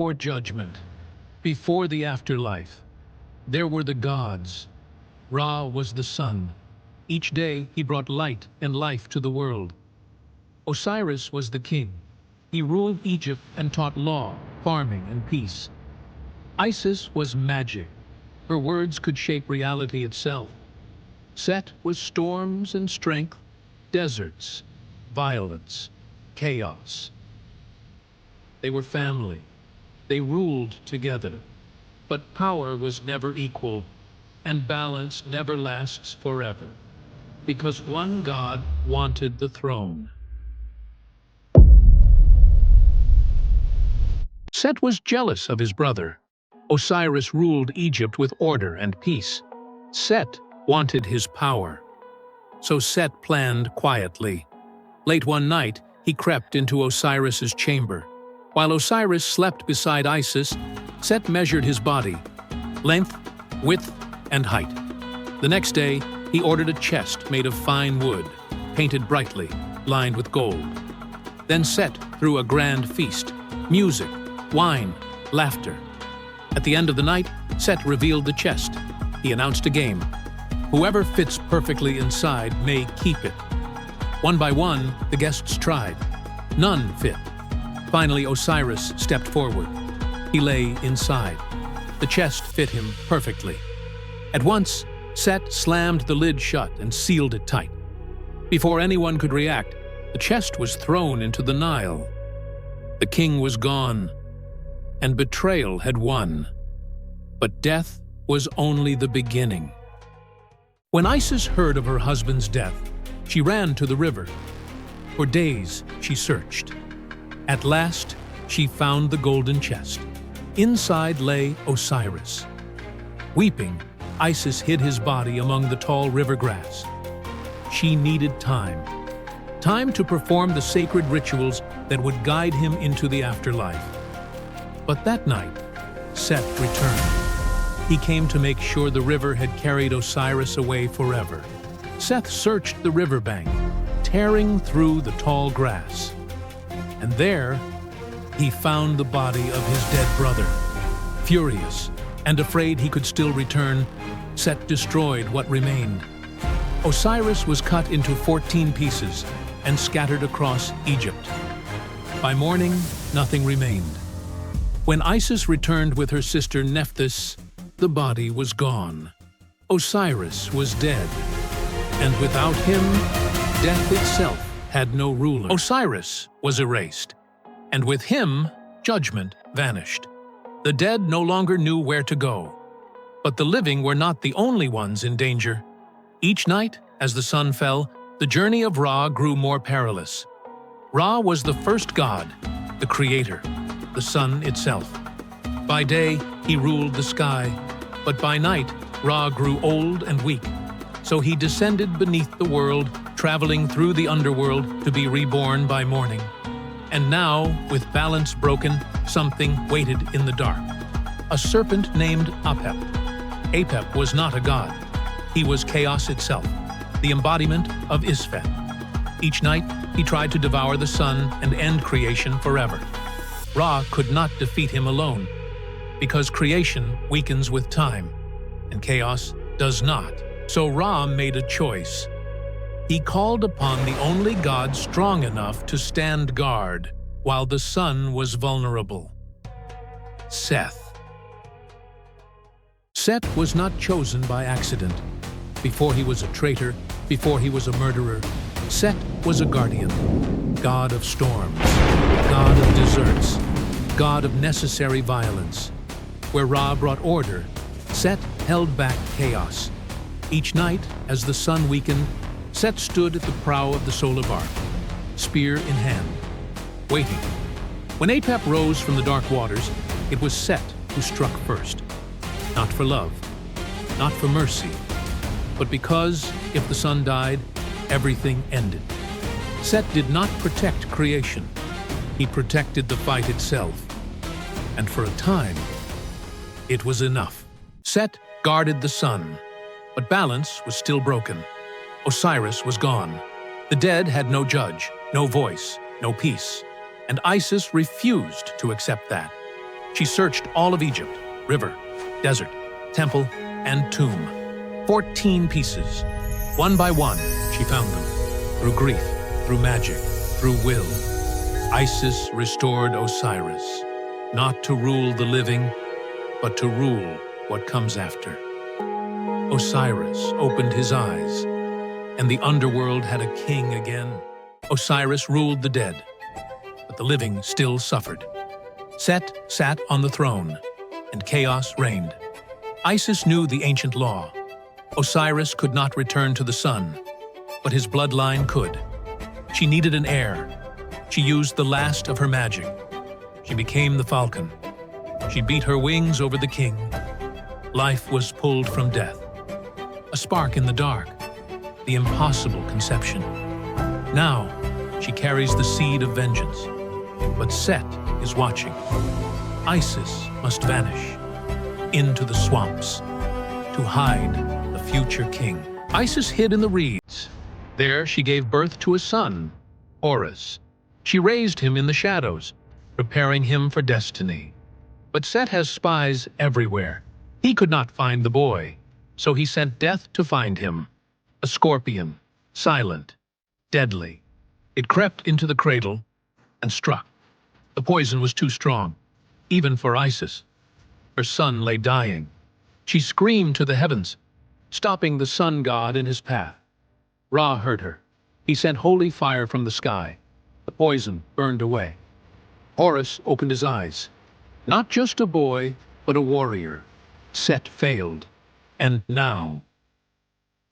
Before judgment, before the afterlife, there were the gods. Ra was the sun. Each day he brought light and life to the world. Osiris was the king. He ruled Egypt and taught law, farming, and peace. Isis was magic. Her words could shape reality itself. Set was storms and strength, deserts, violence, chaos. They were family. They ruled together. But power was never equal, and balance never lasts forever, because one god wanted the throne. Set was jealous of his brother. Osiris ruled Egypt with order and peace. Set wanted his power. So Set planned quietly. Late one night, he crept into Osiris's chamber. While Osiris slept beside Isis, Set measured his body, length, width, and height. The next day, he ordered a chest made of fine wood, painted brightly, lined with gold. Then Set threw a grand feast, music, wine, laughter. At the end of the night, Set revealed the chest. He announced a game. Whoever fits perfectly inside may keep it. One by one, the guests tried. None fit. Finally, Osiris stepped forward. He lay inside. The chest fit him perfectly. At once, Set slammed the lid shut and sealed it tight. Before anyone could react, the chest was thrown into the Nile. The king was gone, and betrayal had won. But death was only the beginning. When Isis heard of her husband's death, she ran to the river. For days she searched. At last, she found the golden chest. Inside lay Osiris. Weeping, Isis hid his body among the tall river grass. She needed time. Time to perform the sacred rituals that would guide him into the afterlife. But that night, Set returned. He came to make sure the river had carried Osiris away forever. Seth searched the riverbank, tearing through the tall grass. And there, he found the body of his dead brother. Furious and afraid he could still return, Set destroyed what remained. Osiris was cut into 14 pieces and scattered across Egypt. By morning, nothing remained. When Isis returned with her sister Nephthys, the body was gone. Osiris was dead, and without him, death itself had no ruler. Osiris was erased, and with him, judgment vanished. The dead no longer knew where to go. But the living were not the only ones in danger. Each night, as the sun fell, the journey of Ra grew more perilous. Ra was the first god, the creator, the sun itself. By day, he ruled the sky, but by night, Ra grew old and weak. So he descended beneath the world, traveling through the underworld to be reborn by morning. And now, with balance broken, something waited in the dark. A serpent named Apep. Apep was not a god. He was chaos itself, the embodiment of Isfet. Each night, he tried to devour the sun and end creation forever. Ra could not defeat him alone, because creation weakens with time, and chaos does not. So Ra made a choice. He called upon the only god strong enough to stand guard while the sun was vulnerable. Seth. Set was not chosen by accident. Before he was a traitor, before he was a murderer, Set was a guardian, god of storms, god of deserts, god of necessary violence. Where Ra brought order, Set held back chaos. Each night, as the sun weakened, Set stood at the prow of the solar bark, spear in hand, waiting. When Apep rose from the dark waters, it was Set who struck first. Not for love, not for mercy, but because, if the sun died, everything ended. Set did not protect creation. He protected the fight itself. And for a time, it was enough. Set guarded the sun, but balance was still broken. Osiris was gone. The dead had no judge, no voice, no peace, and Isis refused to accept that. She searched all of Egypt, river, desert, temple, and tomb. 14 pieces. One by one, she found them. Through grief, through magic, through will. Isis restored Osiris, not to rule the living, but to rule what comes after. Osiris opened his eyes, and the underworld had a king again. Osiris ruled the dead, but the living still suffered. Set sat on the throne, and chaos reigned. Isis knew the ancient law. Osiris could not return to the sun, but his bloodline could. She needed an heir. She used the last of her magic. She became the falcon. She beat her wings over the king. Life was pulled from death. A spark in the dark, the impossible conception. Now, she carries the seed of vengeance. But Set is watching. Isis must vanish into the swamps to hide the future king. Isis hid in the reeds. There she gave birth to a son, Horus. She raised him in the shadows, preparing him for destiny. But Set has spies everywhere. He could not find the boy, so he sent death to find him. A scorpion, silent, deadly. It crept into the cradle and struck. The poison was too strong, even for Isis. Her son lay dying. She screamed to the heavens, stopping the sun god in his path. Ra heard her. He sent holy fire from the sky. The poison burned away. Horus opened his eyes. Not just a boy, but a warrior. Set failed. And now,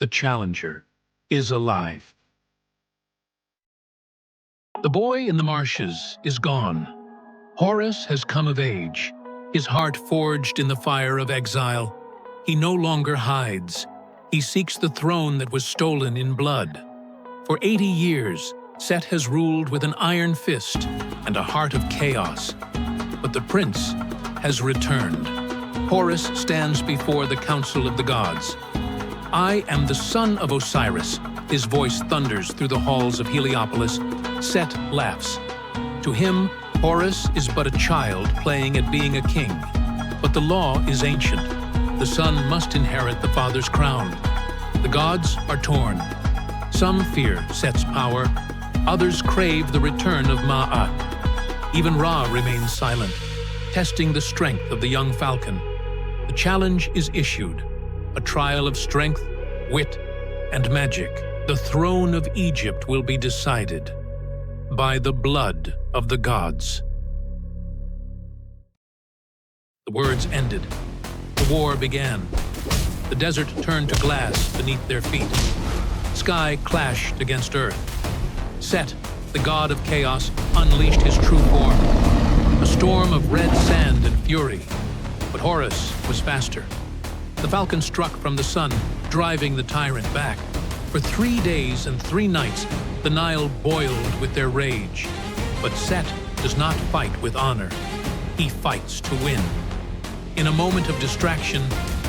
the challenger is alive. The boy in the marshes is gone. Horus has come of age, his heart forged in the fire of exile. He no longer hides. He seeks the throne that was stolen in blood. For 80 years, Set has ruled with an iron fist and a heart of chaos. But the prince has returned. Horus stands before the council of the gods. I am the son of Osiris. His voice thunders through the halls of Heliopolis. Set laughs. To him, Horus is but a child playing at being a king. But the law is ancient. The son must inherit the father's crown. The gods are torn. Some fear Set's power. Others crave the return of Ma'at. Even Ra remains silent, testing the strength of the young falcon. The challenge is issued. A trial of strength, wit, and magic. The throne of Egypt will be decided by the blood of the gods. The words ended. The war began. The desert turned to glass beneath their feet. Sky clashed against earth. Set, the god of chaos, unleashed his true form. A storm of red sand and fury. But Horus was faster. The falcon struck from the sun, driving the tyrant back. For 3 days and 3 nights, the Nile boiled with their rage. But Set does not fight with honor. He fights to win. In a moment of distraction,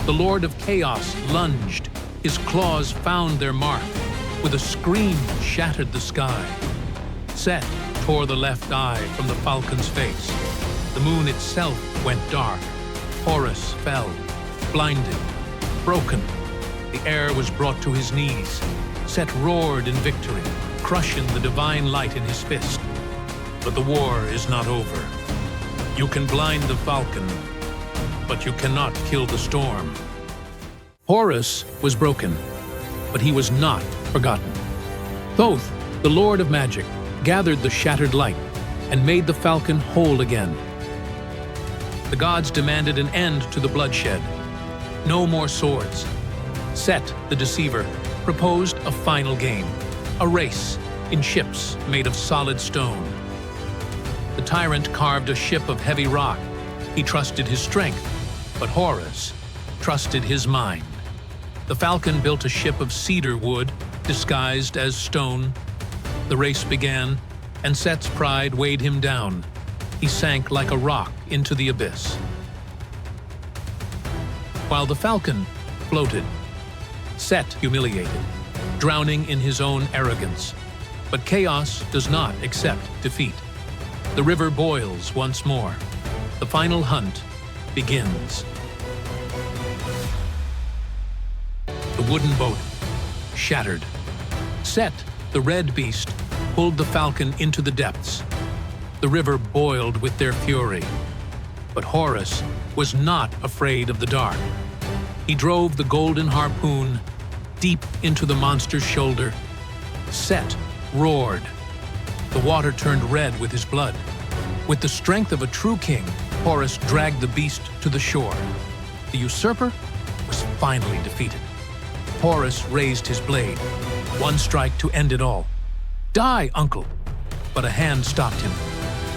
the Lord of Chaos lunged. His claws found their mark. With a scream, shattered the sky. Set tore the left eye from the falcon's face. The moon itself went dark. Horus fell, blinded, broken. The air was brought to his knees. Set roared in victory, crushing the divine light in his fist. But the war is not over. You can blind the falcon, but you cannot kill the storm. Horus was broken, but he was not forgotten. Thoth, the Lord of Magic, gathered the shattered light and made the falcon whole again. The gods demanded an end to the bloodshed. No more swords. Set, the deceiver, proposed a final game, a race in ships made of solid stone. The tyrant carved a ship of heavy rock. He trusted his strength, but Horus trusted his mind. The falcon built a ship of cedar wood, disguised as stone. The race began, and Set's pride weighed him down. He sank like a rock into the abyss. While the falcon floated, Set humiliated, drowning in his own arrogance. But chaos does not accept defeat. The river boils once more. The final hunt begins. The wooden boat shattered. Set, the red beast, pulled the falcon into the depths. The river boiled with their fury. But Horus was not afraid of the dark. He drove the golden harpoon deep into the monster's shoulder. Set roared. The water turned red with his blood. With the strength of a true king, Horus dragged the beast to the shore. The usurper was finally defeated. Horus raised his blade, one strike to end it all. "Die, uncle!" But a hand stopped him.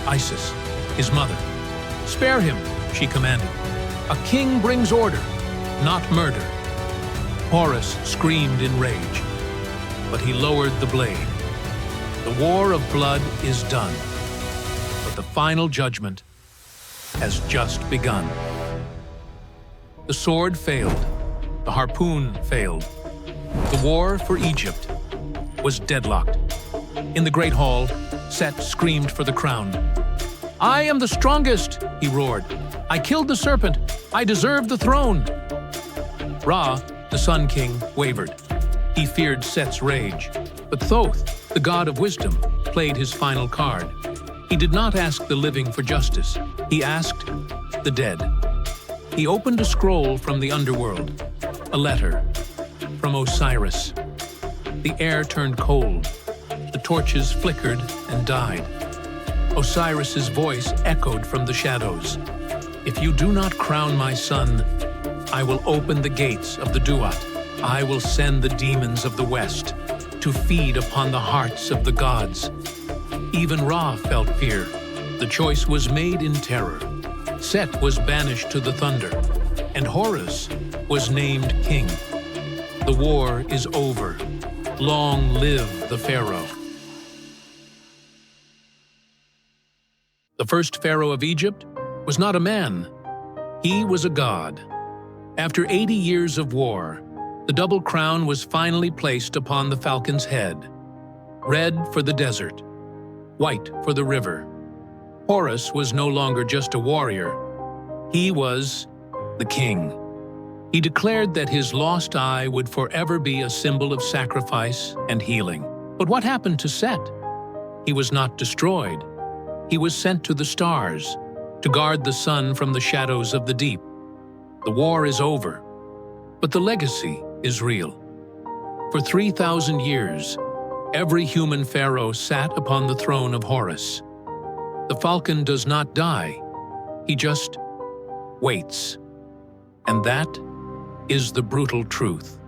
Isis, his mother. "Spare him," she commanded. "A king brings order, not murder." Horus screamed in rage, but he lowered the blade. The war of blood is done, but the final judgment has just begun. The sword failed, the harpoon failed. The war for Egypt was deadlocked. In the great hall, Set screamed for the crown. "I am the strongest," he roared. "I killed the serpent. I deserve the throne." Ra, the Sun King, wavered. He feared Set's rage. But Thoth, the god of wisdom, played his final card. He did not ask the living for justice. He asked the dead. He opened a scroll from the underworld, a letter from Osiris. The air turned cold. The torches flickered and died. Osiris's voice echoed from the shadows. "If you do not crown my son, I will open the gates of the Duat. I will send the demons of the west to feed upon the hearts of the gods." Even Ra felt fear. The choice was made in terror. Set was banished to the thunder, and Horus was named king. The war is over. Long live the Pharaoh. The first Pharaoh of Egypt was not a man. He was a god. After 80 years of war, the double crown was finally placed upon the falcon's head. Red for the desert, white for the river. Horus was no longer just a warrior. He was the king. He declared that his lost eye would forever be a symbol of sacrifice and healing. But what happened to Set? He was not destroyed. He was sent to the stars to guard the sun from the shadows of the deep. The war is over, but the legacy is real. For 3,000 years, every human pharaoh sat upon the throne of Horus. The falcon does not die, he just waits. And that is the brutal truth.